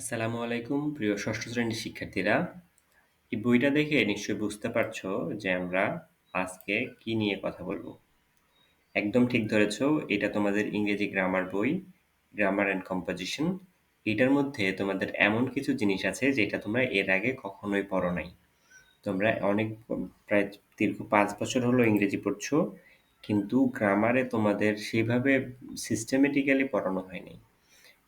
আসসালামু আলাইকুম প্রিয় ষষ্ঠ শ্রেণীর শিক্ষার্থীরা। এই বইটা দেখে নিশ্চয়ই বুঝতে পারছো যে আমরা আজকে কি নিয়ে কথা বলবো। একদম ঠিক ধরেছো, এটা তোমাদের ইংরেজি গ্রামার বই, গ্রামার অ্যান্ড কম্পোজিশন। এটার মধ্যে তোমাদের এমন কিছু জিনিস আছে যেটা তোমরা এর আগে কখনোই পড়ো নাই। তোমরা অনেক প্রায় দীর্ঘ ৫ বছর হলো ইংরেজি পড়ছো, কিন্তু গ্রামারে তোমাদের সেইভাবে সিস্টেমেটিক্যালি পড়ানো হয়নি।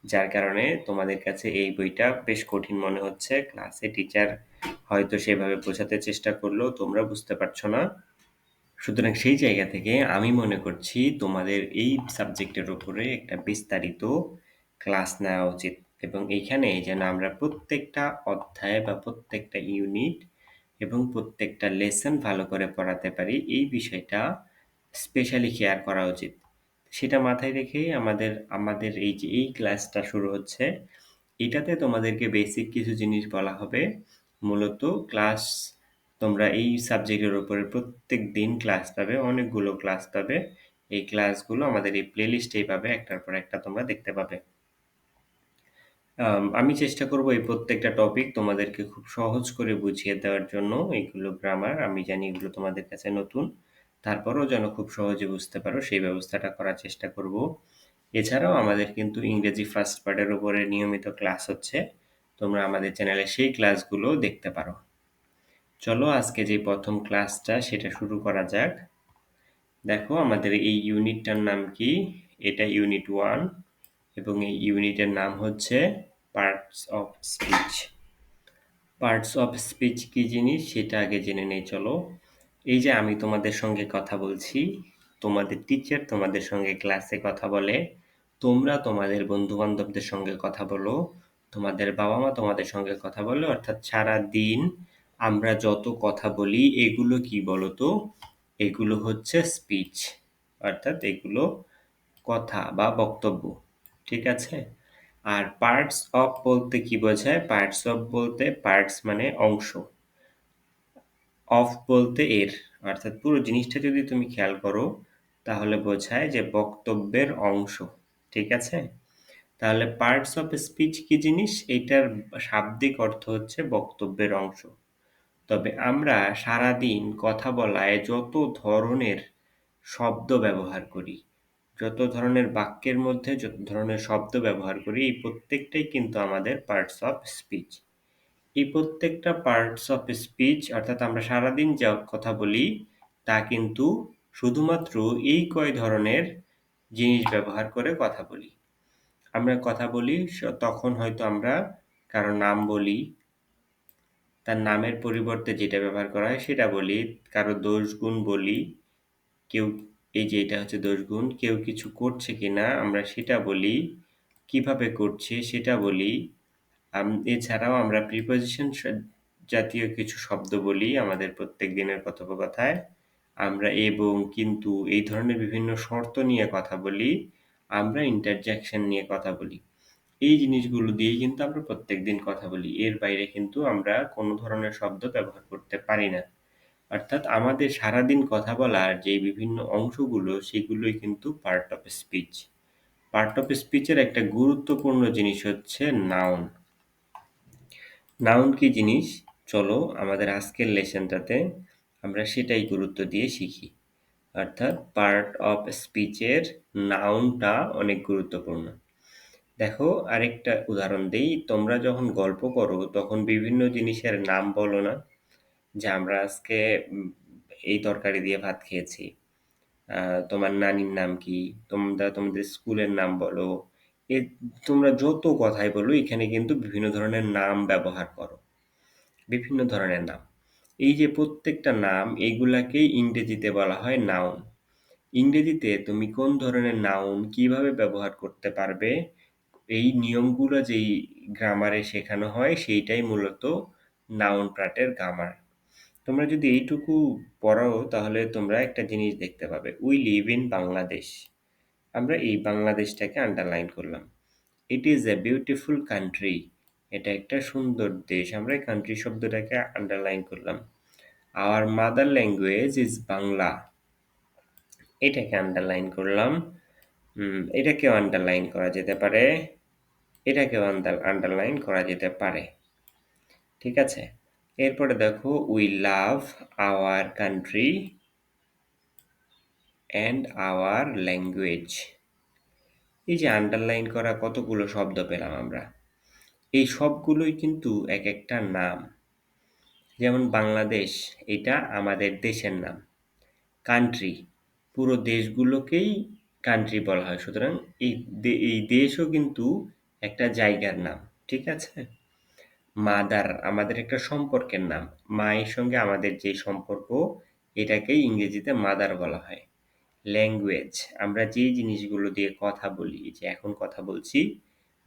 যার কারণে তোমাদের কাছে এই বইটা বেশ কঠিন মনে হচ্ছে। ক্লাসে টিচার হয়তো সেভাবে বোঝাতে চেষ্টা করলেও তোমরা বুঝতে পারছো না। সুতরাং সেই জায়গা থেকে আমি মনে করছি তোমাদের এই সাবজেক্টের উপরে একটা বিস্তারিত ক্লাস নেওয়া উচিত, এবং এইখানে যেন আমরা প্রত্যেকটা অধ্যায় বা প্রত্যেকটা ইউনিট এবং প্রত্যেকটা লেসন ভালো করে পড়াতে পারি, এই বিষয়টা স্পেশালি কেয়ার করা উচিত। সেটা মাথায় রেখেই আমাদের আমাদের এই যে এই ক্লাসটা শুরু হচ্ছে, এটাতে তোমাদেরকে বেসিক কিছু জিনিস বলা হবে। মূলত ক্লাস তোমরা এই সাবজেক্টের উপরে প্রত্যেক দিন ক্লাস পাবে, অনেকগুলো ক্লাস পাবে। এই ক্লাসগুলো আমাদের এই প্লেলিস্টেই পাবে, একটার পর একটা তোমরা দেখতে পাবে। আমি চেষ্টা করব এই প্রত্যেকটা টপিক তোমাদেরকে খুব সহজ করে বুঝিয়ে দেওয়ার জন্য। এইগুলো গ্রামার, আমি জানি এগুলো তোমাদের কাছে নতুন, তারপরেও যেন খুব সহজে বুঝতে পারো সেই ব্যবস্থাটা করার চেষ্টা করব। এছাড়াও আমাদের কিন্তু ইংরেজি ফার্স্ট পার্টের উপরে নিয়মিত ক্লাস হচ্ছে, তোমরা আমাদের চ্যানেলে সেই ক্লাসগুলো দেখতে পারো। চলো আজকে যে প্রথম ক্লাসটা সেটা শুরু করা যাক। দেখো আমাদের এই ইউনিটটার নাম কি? এটা ইউনিট 1 এবং এই ইউনিটের নাম হচ্ছে parts of speech. Parts of speech কি জিনিস সেটা আগে জেনে নেই চলো। এই যে আমি তোমাদের সঙ্গে কথা বলছি, তোমাদের টিচার তোমাদের সঙ্গে ক্লাসে কথা বলে, তোমরা তোমাদের বন্ধু-বান্ধবদের সঙ্গে কথা বলো, তোমাদের বাবা-মা তোমাদের সঙ্গে কথা বলে, অর্থাৎ সারা দিন আমরা যত কথা বলি এগুলো কি বলো তো? এগুলো হচ্ছে স্পিচ, অর্থাৎ এগুলো কথা বা বক্তব্য। ঠিক আছে? আর পার্টস অফ বলতে কি বোঝায়? পার্টস অফ বলতে পার্টস মানে অংশ, অফ বলতে এর, অর্থাৎ পুরো জিনিসটা যদি তুমি খেয়াল করো তাহলে বোঝায় যে বক্তব্যের অংশ। ঠিক আছে? তাহলে পার্টস অফ স্পিচ কি জিনিস? এটার শাব্দিক অর্থ হচ্ছে বক্তব্যের অংশ। তবে আমরা সারাদিন কথা বলায় যত ধরনের শব্দ ব্যবহার করি, যত ধরনের বাক্যের মধ্যে যত ধরনের শব্দ ব্যবহার করি, এই প্রত্যেকটাই কিন্তু আমাদের পার্টস অফ স্পিচ। এই প্রত্যেকটা পার্টস অফ স্পিচ, অর্থাৎ আমরা সারাদিন যা কথা বলি তা কিন্তু শুধুমাত্র এই কয় ধরনের জিনিস ব্যবহার করে কথা বলি। আমরা কথা বলি তখন হয়তো আমরা কারো নাম বলি, তার নামের পরিবর্তে যেটা ব্যবহার করা হয় সেটা বলি, কারো দোষ গুণ বলি, কেউ এই যে এটা হচ্ছে দোষ গুণ, কেউ কিছু করছে কিনা আমরা সেটা বলি, কিভাবে করছে সেটা বলি। এছাড়াও আমরা প্রিপোজিশন জাতীয় কিছু শব্দ বলি আমাদের প্রত্যেক দিনের কথোপকথায়। আমরা এবং, কিন্তু এই ধরনের বিভিন্ন শর্ত নিয়ে কথা বলি। আমরা ইন্টারজেকশন নিয়ে কথা বলি। এই জিনিসগুলো দিয়েই কিন্তু আমরা প্রত্যেকদিন কথা বলি। এর বাইরে কিন্তু আমরা কোনো ধরনের শব্দ ব্যবহার করতে পারি না। অর্থাৎ আমাদের সারাদিন কথা বলার যে বিভিন্ন অংশগুলো সেগুলোই কিন্তু part of speech. Part of স্পিচের একটা গুরুত্বপূর্ণ জিনিস হচ্ছে নাউন। নাউন কি জিনিস? চলো আমাদের আজকের লেসনটাতে আমরা সেটাই গুরুত্ব দিয়ে শিখি। অর্থাৎ পার্ট অফ স্পিচের নাউনটা অনেক গুরুত্বপূর্ণ। দেখো আরেকটা উদাহরণ দেই, তোমরা যখন গল্প করো তখন বিভিন্ন জিনিসের নাম বলো না? যে আমরা আজকে এই তরকারি দিয়ে ভাত খেয়েছি। তোমার নানির নাম কি? তোমরা তোমাদের স্কুলের নাম বলো। এ তোমরা যত কথাই বলো এখানে কিন্তু বিভিন্ন ধরনের নাম ব্যবহার করো। বিভিন্ন ধরনের নাম। এই যে প্রত্যেকটা নাম এগুলাকেই ইংরেজিতে বলা হয় নাউন। ইংরেজিতে তুমি কোন ধরনের নাউন কিভাবে ব্যবহার করতে পারবে, এই নিয়মগুলো যেই গ্রামারে শেখানো হয় সেইটাই মূলত নাউন পার্টের গ্রামার। তোমরা যদি এইটুকু পড়ো তাহলে তোমরা একটা জিনিস দেখতে পাবে, উই লিভ ইন বাংলাদেশ। আমরা এই বাংলাদেশটাকে আন্ডারলাইন করলাম। It is a beautiful country. এটা একটা সুন্দর দেশ, আমরা এই কান্ট্রি শব্দটাকে আন্ডারলাইন করলাম। Our mother language is Bangla. এটাকে আন্ডারলাইন করলাম। এটাকেও আন্ডারলাইন করা যেতে পারে। এটাকেও আন্ডারলাইন করা যেতে পারে। ঠিক আছে, এরপরে দেখো we love our country and our language. এই যে আন্ডারলাইন করা কতগুলো শব্দ পেলাম আমরা, এই সবগুলোই কিন্তু এক একটা নাম। যেমন বাংলাদেশ, এটা আমাদের দেশের নাম। কান্ট্রি, পুরো দেশগুলোকেই কান্ট্রি বলা হয়, সুতরাং এই দেশও কিন্তু একটা জায়গার নাম। ঠিক আছে, মাদার আমাদের একটা সম্পর্কের নাম, মায়ের সঙ্গে আমাদের যে সম্পর্ক, এটাকেই ইংরেজিতে মাদার বলা হয়। ল্যাঙ্গুয়েজ, আমরা যেই জিনিসগুলো দিয়ে কথা বলি, যে এখন কথা বলছি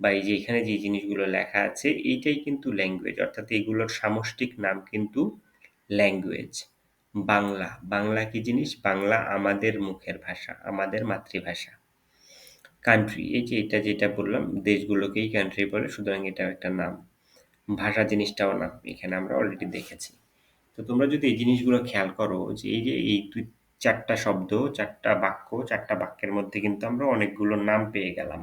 বা এই যে এখানে যে জিনিসগুলো লেখা আছে, এইটাই কিন্তু ল্যাঙ্গুয়েজ, অর্থাৎ এগুলোর সামষ্টিক নাম কিন্তু ল্যাঙ্গুয়েজ। বাংলা, বাংলা কি জিনিস? বাংলা আমাদের মুখের ভাষা, আমাদের মাতৃভাষা। কান্ট্রি, এই যে এটা যেটা বললাম, দেশগুলোকেই কান্ট্রি বলে, সুতরাং এটাও একটা নাম। ভাষা জিনিসটাও নাম, এখানে আমরা অলরেডি দেখেছি। তো তোমরা যদি এই জিনিসগুলো খেয়াল করো, যে এই যে এই চারটা শব্দ, চারটা বাক্য, চারটা বাক্যের মধ্যে কিন্তু আমরা অনেকগুলো নাম পেয়ে গেলাম।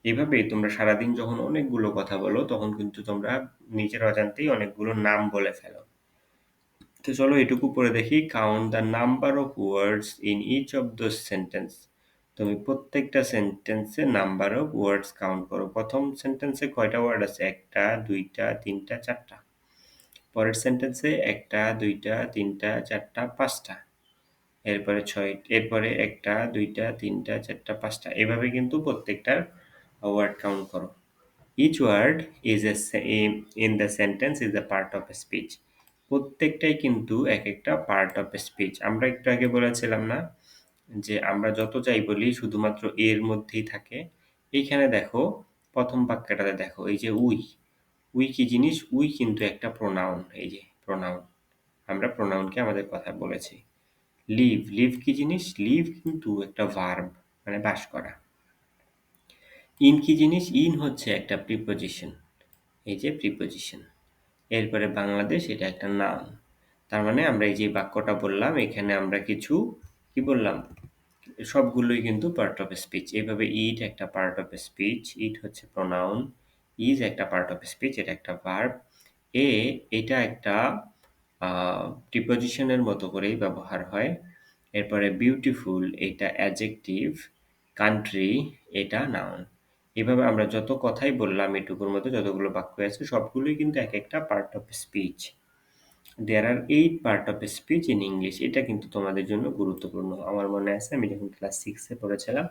এভাবেই তোমরা সারাদিন যখন অনেকগুলো কথা বলো, তখন কিন্তু তোমরা নিজের অজান্তেই অনেকগুলো নাম বলে ফেলো। তো চলো এটুকু পড়ে দেখি। Count the number of words in each of those sentence. তুমি প্রত্যেকটা সেন্টেন্সে নাম্বার অফ ওয়ার্ডস কাউন্ট করো। প্রথম সেন্টেন্সে কয়টা ওয়ার্ড আছে? একটা, দুইটা, তিনটা, চারটা। পরের সেন্টেন্সে একটা, দুইটা, তিনটা, চারটা, পাঁচটা। এরপরে একটা, দুইটা, তিনটা, চারটা, পাঁচটা। এভাবে কিন্তু প্রত্যেকটার ওয়ার্ড কাউন্ট করো। Each word is in the sentence is a part of a speech. প্রত্যেকটাই কিন্তু এক একটা পার্ট অফ এ স্পিচ। আমরা একটু আগে বলেছিলাম না যে আমরা যত যাই বলি শুধুমাত্র এর মধ্যেই থাকে। এইখানে দেখো, প্রথম বাক্যটাতে দেখো, এই যে উই, উই কি জিনিস? উই কিন্তু একটা প্রোনাউন। এই যে প্রোনাউন, আমরা প্রোনাউনকে আমাদের কথা বলেছি। লিভ, লিভ কি জিনিস? লিভ কিন্তু একটা ভার্ব, মানে বাস করা। ইন কি জিনিস? ইন হচ্ছে একটা প্রিপোজিশন, এই যে প্রিপোজিশন। এরপরে বাংলাদেশ, এটা একটা নাউন। তার মানে আমরা এই যে বাক্যটা বললাম, এখানে আমরা কিছু কি বললাম, সবগুলোই কিন্তু পার্ট অফ স্পিচ। এইভাবে ইট একটা পার্ট অফ স্পিচ, ইট হচ্ছে প্রোনাউন। ইজ একটা পার্ট অফ স্পিচ, এটা একটা ভার্ব। এটা একটা প্রিপোজিশনের মতো করেই ব্যবহার হয়। এরপরে বিউটিফুল, এটা অ্যাডজেক্টিভ। কান্ট্রি, এটা নাউন। এভাবে আমরা যত কথাই বললাম, এটুকুর মধ্যে যতগুলো বাক্য আছে সবগুলোই কিন্তু এক একটা part of speech. There are 8 part of speech in English. এটা কিন্তু তোমাদের জন্য গুরুত্বপূর্ণ। আমার মনে আছে আমি যখন ক্লাস 6 এ পড়েছিলাম,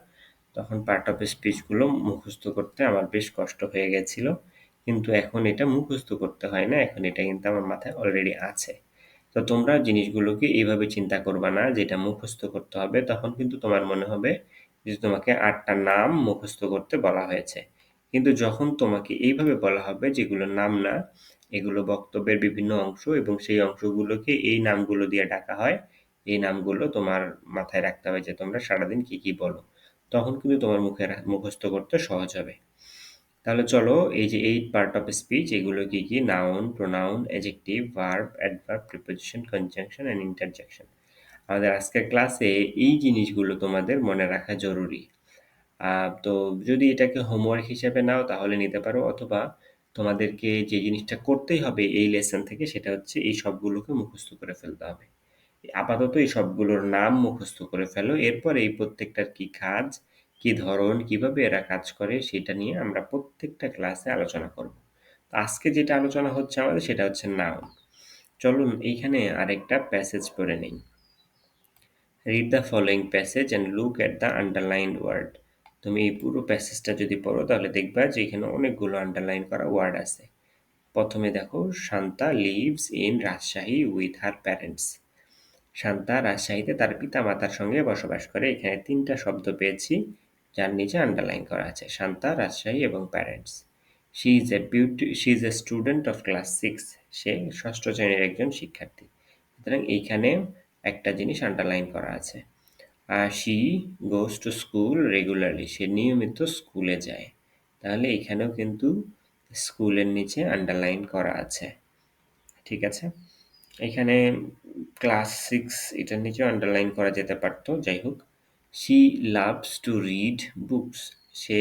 তখন পার্ট অফ স্পিচগুলো মুখস্থ করতে আমার বেশ কষ্ট হয়ে গেছিল। কিন্তু এখন এটা মুখস্থ করতে হয় না, এখন এটা কিন্তু আমার মাথায় অলরেডি আছে। তো তোমরা জিনিসগুলোকে এইভাবে চিন্তা করবা না যে এটা মুখস্থ করতে হবে, তখন কিন্তু তোমার মনে হবে যে তোমাকে 8টা নাম মুখস্থ করতে বলা হয়েছে। কিন্তু যখন তোমাকে এইভাবে বলা হবে যেগুলো নাম না, এগুলো বক্তব্যের বিভিন্ন অংশ এবং সেই অংশগুলোকে এই নামগুলো দিয়ে ডাকা হয়, এই নামগুলো তোমার মাথায় রাখতে হবে যে তোমরা সারাদিন কি কি বলো। তখন কিন্তু তোমার মুখস্থ করতে সহজ হবে। তাহলে চলো, এই যে 8 পার্ট অফ স্পিচ, এগুলো কি কি? Noun, pronoun, adjective, verb, adverb, preposition, conjunction and interjection. আমাদের আজকের ক্লাসে এই জিনিসগুলো তোমাদের মনে রাখা জরুরি। তো যদি এটাকে হোমওয়ার্ক হিসেবে নাও তাহলে নিতে পারো, অথবা তোমাদেরকে যে জিনিসটা করতেই হবে এই লেসন থেকে, সেটা হচ্ছে এই সবগুলোকে মুখস্থ করে ফেলতে হবে। আপাতত এই সবগুলোর নাম মুখস্থ করে ফেলো। এরপর এই প্রত্যেকটার কি কাজ, কি ধরন, কিভাবে এরা কাজ করে, সেটা নিয়ে আমরা প্রত্যেকটা ক্লাসে আলোচনা করব। তো আজকে যেটা আলোচনা হচ্ছে আমাদের, সেটা হচ্ছে নাউন। চলুন এইখানে আরেকটা প্যাসেজ পড়ে নেই। Read the following passage and look at the underlined word. তুমি এই পুরো প্যাসেজটা যদি পড়ো তাহলে দেখবা যে এখানে অনেকগুলো আন্ডারলাইন করা ওয়ার্ড আছে। প্রথমে দেখো, Shanta lives in Rajshahi with her parents. Shanta রাজশাহীতে তার পিতামাতার সঙ্গে বসবাস করে। এখানে 3টা শব্দ পেয়েছি যার নিচে আন্ডারলাইন করা আছে, শান্তা, রাজশাহী এবং parents. She is a student of class 6। সে 6ষ্ঠ শ্রেণীর একজন শিক্ষার্থী। সুতরাং এইখানে একটা জিনিস আন্ডারলাইন করা আছে। She goes to school regularly. সে নিয়মিত স্কুলে যায়। তাহলে এখানেও কিন্তু স্কুলের নিচে আন্ডারলাইন করা আছে। ঠিক আছে, এখানে ক্লাস 6 এটার নিচে আন্ডারলাইন করা যেতে পারতো, যাই হোক। She loves to read books. সে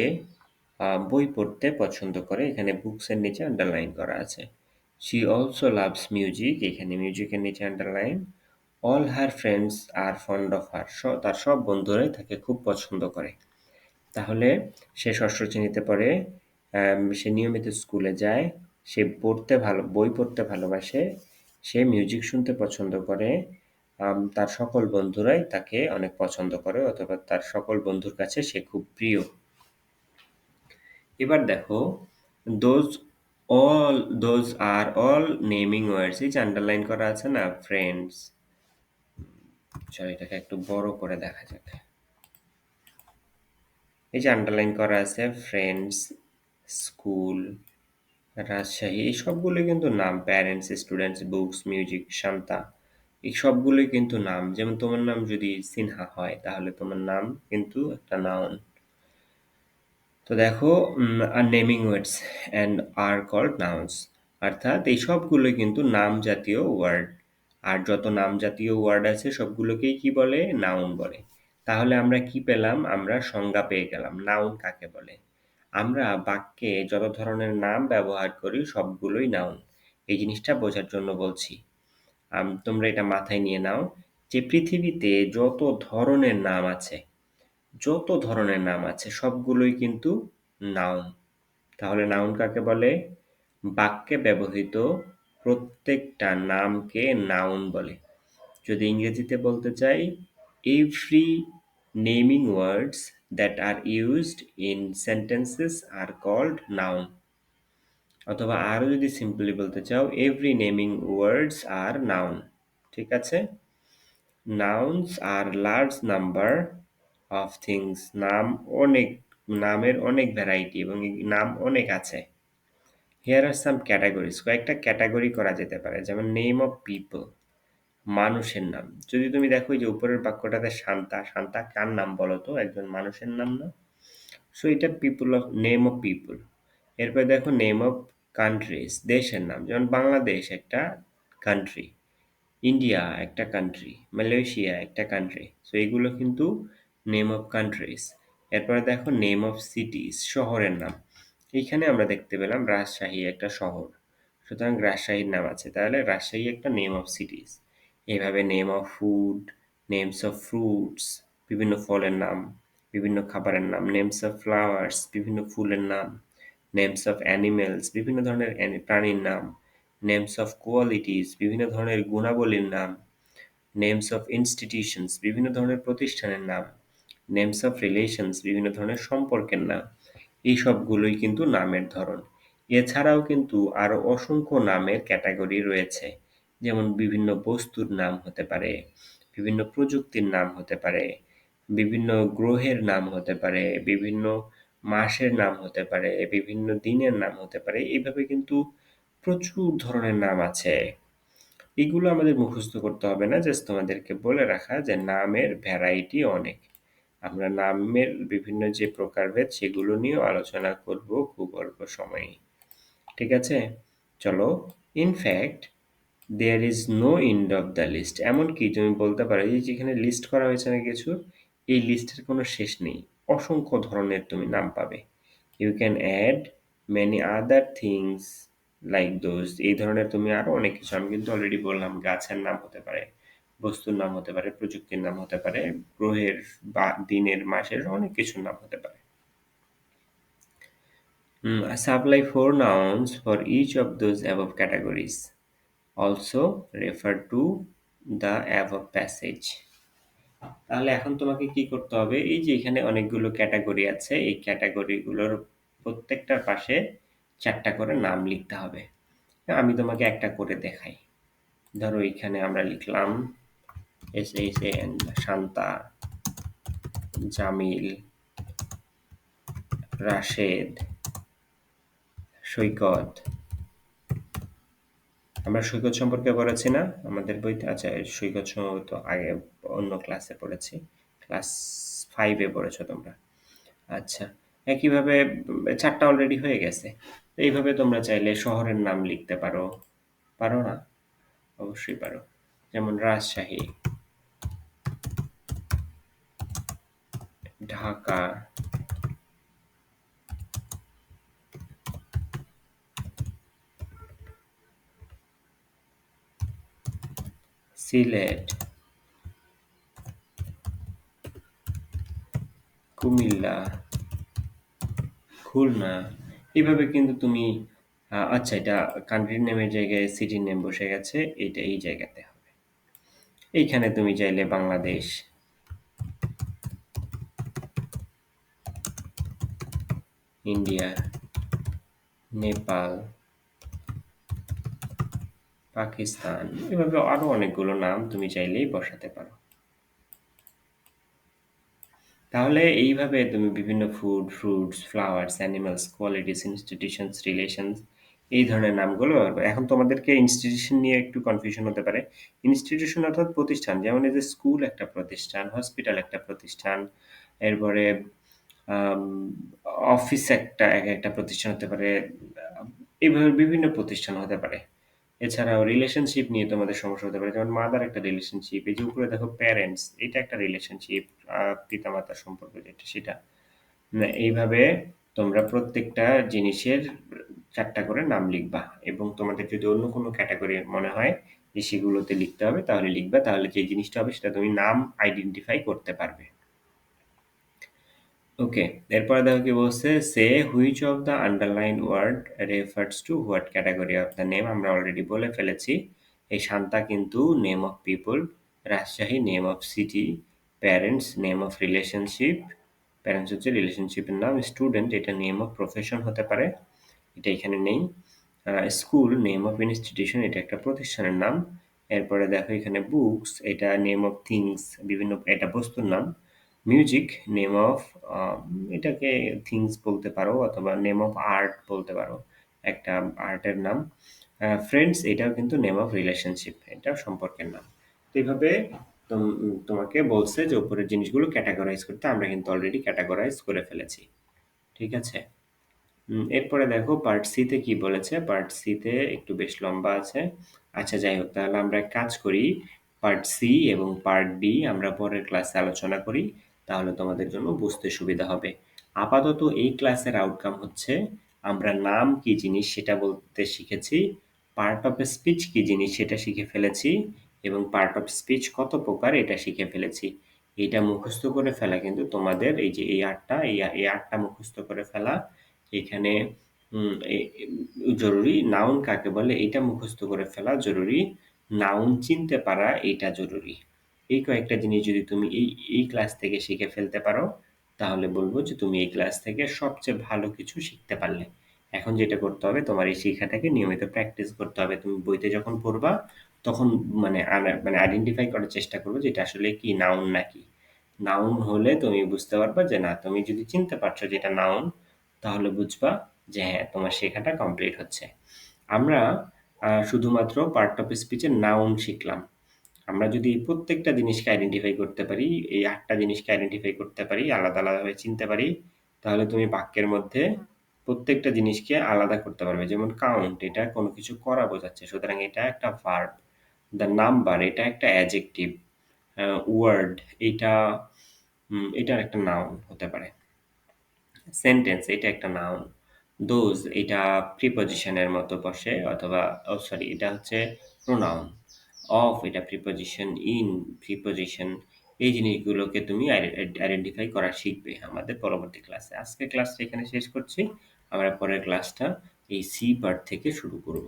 বই পড়তে পছন্দ করে। এখানে বুকসের নিচে আন্ডারলাইন করা আছে। She also loves music, এখানে মিউজিকের নিচে underline. All her friends are fond of her, তার সব বন্ধুরাই তাকে খুব পছন্দ করে। তাহলে সে ষষ্ঠ শ্রেণীতে পড়ে, সে নিয়মিত স্কুলে যায়, সে বই পড়তে ভালোবাসে, সে মিউজিক শুনতে পছন্দ করে, তার সকল বন্ধুরাই তাকে অনেক পছন্দ করে অথবা তার সকল বন্ধুর কাছে সে খুব প্রিয়। এবার দেখো those are all নেমিং ওয়ার্ডস, এই যে আন্ডারলাইন করা আছে না ফ্রেন্ডস, চলো এটাকে একটু বড় করে দেখা যাক। এই যে আন্ডারলাইন করা আছে ফ্রেন্ডস, স্কুল, রাজশাহী, এই সবগুলোই কিন্তু নাম। Parents, students, books, music, Shanta, এই সবগুলোই কিন্তু নাম। যেমন তোমার নাম যদি সিনহা হয় তাহলে তোমার নাম কিন্তু একটা নাউন। তো দেখো আর naming words and are called nouns, অর্থাৎ এই সবগুলোই কিন্তু নাম জাতীয় ওয়ার্ড। আর যত নাম জাতীয় ওয়ার্ড আছে সবগুলোকেই কি বলে? নাউন বলে। তাহলে আমরা কি পেলাম? আমরা সংজ্ঞা পেয়ে গেলাম নাউন কাকে বলে। আমরা বাক্যে যত ধরনের নাম ব্যবহার করি সবগুলোই নাউন। এই জিনিসটা বোঝার জন্য বলছি। তোমরা এটা মাথায় নিয়ে নাও যে পৃথিবীতে যত ধরনের নাম আছে সবগুলোই কিন্তু নাউন। তাহলে নাউন কাকে বলে? বাক্যে ব্যবহৃত প্রত্যেকটা নামকে নাউন বলে। যদি ইংরেজিতে বলতে চাই, every naming words that are used in sentences are called noun, অথবা আরো যদি সিম্পলি বলতে চাও, every naming words are noun। ঠিক আছে? Nouns are large number of things, নামের অনেক ভ্যারাইটি এবং নাম অনেক আছে। Here are some categories, কয়েকটা ক্যাটাগরি করা যেতে পারে, যেমন নেম অফ পিপল, মানুষের নাম। যদি তুমি দেখো যে উপরের বাক্যটাতে শান্তা, শান্তা কার নাম বলো তো? একজন মানুষের নাম না? সো এটা নেম অফ পিপল। এরপর দেখো নেম অফ কান্ট্রিজ, দেশের নাম, যেমন বাংলাদেশ একটা কান্ট্রি, ইন্ডিয়া একটা কান্ট্রি, মালয়েশিয়া একটা কান্ট্রি। সো এগুলো কিন্তু নেম অফ কান্ট্রিজ। এরপরে দেখো নেম অফ সিটিজ, শহরের নাম। এইখানে আমরা দেখতে পেলাম রাজশাহী একটা শহর, সুতরাং রাজশাহীর নাম আছে, তাহলে রাজশাহী একটা নেম অফ সিটিজ। এইভাবে name of food, names of fruits, বিভিন্ন ফলের নাম, বিভিন্ন খাবারের নাম, নেমস অফ ফ্লাওয়ার্স, বিভিন্ন ফুলের নাম, নেমস অফ অ্যানিমেলস, বিভিন্ন ধরনের প্রাণীর নাম, নেমস অফ কোয়ালিটিস, বিভিন্ন ধরনের গুণাবলীর নাম, নেমস অফ ইনস্টিটিউশনস, বিভিন্ন ধরনের প্রতিষ্ঠানের নাম, নেমস অফ রিলেশনস, বিভিন্ন ধরনের সম্পর্কের নাম। এই সবগুলোই কিন্তু নামের ধরন। এছাড়াও কিন্তু আরো অসংখ্য নামের ক্যাটাগরি রয়েছে, যেমন বিভিন্ন বস্তুর নাম হতে পারে, বিভিন্ন প্রযুক্তির নাম হতে পারে, বিভিন্ন গ্রহের নাম হতে পারে, বিভিন্ন মাসের নাম হতে পারে, বিভিন্ন দিনের নাম হতে পারে। এইভাবে কিন্তু প্রচুর ধরনের নাম আছে। এগুলো আমাদের মুখস্থ করতে হবে না, জাস্ট তোমাদেরকে বলে রাখা যে নামের ভ্যারাইটি অনেক। আমরা নামের বিভিন্ন যে প্রকারভেদ সেগুলো নিয়েও আলোচনা করব খুব অল্প সময়ে। ঠিক আছে? চলো, in fact there is no end of the list, এমনকি তুমি বলতে পারো এই যেখানে লিস্ট করা হয়েছে না কিছু, এই লিস্টের কোনো শেষ নেই। অসংখ্য ধরনের তুমি নাম পাবে। You can add many other things like those, এই ধরনের তুমি আরো অনেক কিছু, আমি কিন্তু অলরেডি বললাম গাছের নাম হতে পারে, বস্তুর নাম হতে পারে, প্রযুক্তির নাম হতে পারে, গ্রহের বা দিনের মাসের অনেক কিছুর নাম হতে পারে। Supply 4 nouns for each of those above categories. Also refer to the above passage. তাহলে এখন তোমাকে কি করতে হবে? এই যে এখানে অনেকগুলো ক্যাটাগরি আছে, এই ক্যাটাগরিগুলোর প্রত্যেকটার পাশে 4টা করে নাম লিখতে হবে। আমি তোমাকে একটা করে দেখাই। ধরো এখানে আমরা লিখলাম SHAN, শান্তা, জামিল, রাশেদ, সৈকত। আমরা সৈকত সম্পর্কে পড়েছি না আমাদের বইতে? আচ্ছা, সৈকত সম্ভবত আগে অন্য ক্লাসে পড়েছি, ক্লাস 5-এ পড়েছো তোমরা। আচ্ছা, একইভাবে 4টা অলরেডি হয়ে গেছে। এইভাবে তোমরা চাইলে শহরের নাম লিখতে পারো। পারো না? অবশ্যই পারো। যেমন রাজশাহী, ঢাকা, সিলেট, কুমিল্লা, খুলনা। এইভাবে কিন্তু তুমি আচ্ছা এটা কান্ট্রির নেমের জায়গায় সিটির নেম বসে গেছে। এইটা এই জায়গাতে হবে। এইখানে তুমি চাইলে বাংলাদেশ, ইন্ডিয়া, নেপাল, পাকিস্তান এভাবে আরো অনেকগুলো নাম তুমি চাইলেই বসাতে পারো। তাহলে এইভাবে তুমি বিভিন্ন food, fruits, flowers, animals, qualities, institutions, relations এই ধরনের নামগুলো এখন তোমাদেরকে ইনস্টিটিউশন নিয়ে একটু কনফিউশন হতে পারে। ইনস্টিটিউশন অর্থাৎ প্রতিষ্ঠান, যেমন এই যে স্কুল একটা প্রতিষ্ঠান, হসপিটাল একটা প্রতিষ্ঠান, এরপরে আম অফিস একটা প্রতিষ্ঠান হতে পারে। এইভাবে বিভিন্ন প্রতিষ্ঠান হতে পারে। এছাড়াও রিলেশনশিপ নিয়ে তোমাদের সমস্যা হতে পারে। যেমন মাদার একটা রিলেশনশিপ, এই যে উপরে দেখো প্যারেন্টস, এটা একটা রিলেশনশিপ, পিতামাতার সম্পর্ক যেটা সেটা। এইভাবে তোমরা প্রত্যেকটা জিনিসের ৪ টা করে নাম লিখবা এবং তোমাদের যদি অন্য কোনো ক্যাটেগরি মনে হয় যে সেগুলোতে লিখতে হবে তাহলে লিখবা। তাহলে যে জিনিসটা হবে সেটা তুমি নাম আইডেন্টিফাই করতে পারবে। ওকে, এরপরে দেখো কি বলছে, say which of the underline word refers to what category of the name. আমরা অলরেডি বলে ফেলেছি। এই শান্তা কিন্তু name of people, Rajshahi name of city, parents name of relationship, parents হচ্ছে রিলেশনশিপের নাম, স্টুডেন্ট এটা নেম অফ প্রফেশন হতে পারে, এটা এখানে নেই। স্কুল নেম অফ ইনস্টিটিউশন এটা একটা প্রতিষ্ঠানের নাম। এরপরে দেখো এখানে বুকস এটা নেম অফ থিংস, বিভিন্ন এটা বস্তুর নাম। মিউজিক নেম অফ এটাকে থিংস বলতে পারো অথবা নেম অফ আর্ট বলতে পারো, একটা আর্টের নাম। ফ্রেন্ডস এটাও কিন্তু নেম অফ রিলেশনশিপ, এটাও সম্পর্কের নাম। তো এইভাবে তোমাকে বলছে যে উপরের জিনিসগুলো ক্যাটাগরাইজ করতে, আমরা কিন্তু অলরেডি ক্যাটাগরাইজ করে ফেলেছি। ঠিক আছে? এরপরে দেখো পার্ট সি তে কি বলেছে। পার্ট সি তে একটু বেশ লম্বা আছে। আচ্ছা যাই হোক, তাহলে আমরা এক কাজ করি, পার্ট সি এবং পার্ট ডি আমরা পরের ক্লাসে আলোচনা করি, তাহলে তোমাদের জন্য বুঝতে সুবিধা হবে। আপাতত এই ক্লাসের আউটকাম হচ্ছে আমরা নাম কি জিনিস সেটা বলতে শিখেছি, পার্ট অফ স্পিচ কি জিনিস সেটা শিখে ফেলেছি এবং পার্ট অফ স্পিচ কত প্রকার এটা শিখে ফেলেছি। এটা মুখস্থ করে ফেলা কিন্তু তোমাদের এই যে এই আটটা মুখস্থ করে ফেলা এখানে জরুরি। নাউন কাকে বলে এটা মুখস্থ করে ফেলা জরুরি। নাউন চিনতে পারা এটা জরুরি। এই কয়েকটা জিনিস যদি তুমি এই ক্লাস থেকে শিখে ফেলতে পারো তাহলে বলবো যে তুমি এই ক্লাস থেকে সবচেয়ে ভালো কিছু শিখতে পারলে। এখন যেটা করতে হবে তোমার এই শিক্ষাটাকে নিয়মিত প্র্যাকটিস করতে হবে। তুমি বইতে যখন পড়বা তখন মানে আইডেন্টিফাই করার চেষ্টা করবে যে এটা আসলে কি নাউন নাকি। নাউন হলে তুমি বুঝতে পারবা যে না, তুমি যদি চিনতে পারছো যে এটা নাউন তাহলে বুঝবা যে হ্যাঁ তোমার শেখাটা কমপ্লিট হচ্ছে। আমরা শুধুমাত্র পার্ট অফ স্পিচের নাউন শিখলাম। আমরা যদি এই প্রত্যেকটা জিনিসকে আইডেন্টিফাই করতে পারি, এই ৮টা জিনিসকে আইডেন্টিফাই করতে পারি, আলাদা আলাদাভাবে চিনতে পারি, তাহলে তুমি বাক্যের মধ্যে প্রত্যেকটা জিনিসকে আলাদা করতে পারবে। যেমন কাউন্ট এটা কোনো কিছু করা বোঝাচ্ছে, সুতরাং এটা একটা ভার্ব। দ্য নাম্বার এটা একটা অ্যাডজেক্টিভ। ওয়ার্ড এইটা এটার একটা নাউন হতে পারে। সেন্টেন্স এটা একটা নাউন। দোজ এটা প্রিপজিশনের মতো বসে অথবা সরি এটা হচ্ছে প্রোনাউন। অফ এটা প্রিপজিশন, ইন প্রিপজিশন। এই জিনিসগুলোকে তুমি আইডেন্টিফাই করা শিখবে আমাদের পরবর্তী ক্লাসে। আজকের ক্লাসটা এখানে শেষ করছি। আমরা পরের ক্লাসটা এই সি পার্ট থেকে শুরু করব।